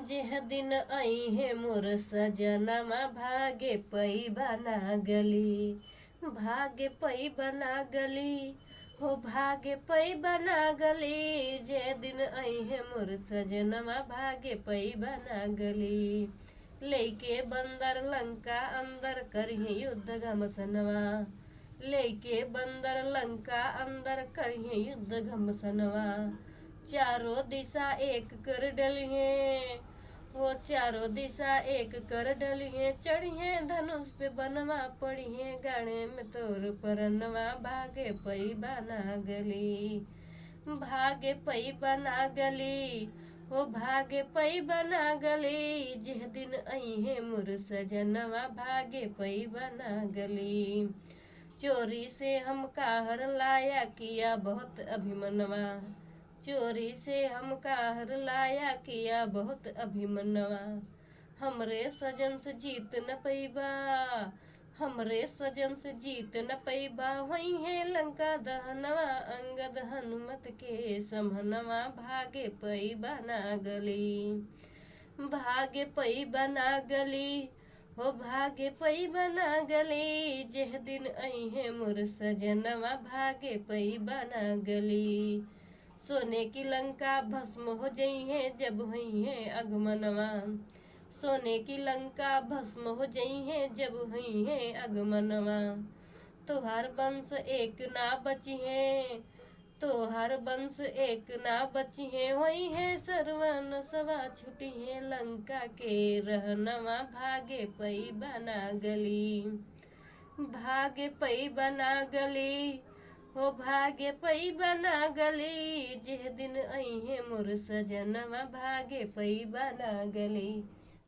जेह दिन आई है मोर सजनमा भागे पई बना गली, भागे पई बना गली, हो भागे पई बना गली। जे दिन आई है मोर सजनमा भागे पई बना गली। लेके बंदर लंका अंदर करिए युद्ध घमसनवा, लेके बंदर लंका अंदर करिए युद्ध घमसनवा। चारों दिशा एक कर डलिए, वो चारों दिशा एक कर डलिए। चढ़िए धनुष पे बनवा पड़िए, गाने में तोर परनवा। भागे पई बना गली, भागे पई बना गली, वो भागे पई बना गली। जिह दिन आई है मोर सजनवा भागे पई बना गली। चोरी से हम काहर लाया किया बहुत अभिमनवा, चोरी से हम काहर लाया किया बहुत अभिमनवा। हमरे सजन से जीत न पैबा, हमरे सजन से जीत न पैबा। वही है लंका दहनवा, अंगद हनुमत के समहनवा। भागे पई बना गली, भागे पई बना गली, हो भागे पई बना गली। जेह दिन आई है मोर सजनवा भागे पई बना गली। सोने की लंका भस्म हो जई है जब हुई है आगमनवा, सोने की लंका भस्म हो जई है जब हुई है आगमनवा। तोहार वंश एक ना बची है, तोहार वंश एक ना बची है। वही है सर्वन सवा छुटी है लंका के रहनवा। भागे पई बना गली, भागे पई बना गली, हो भागे पई बना गली। जिह दिन आई है मोर सजनवा भागे पई बना गली।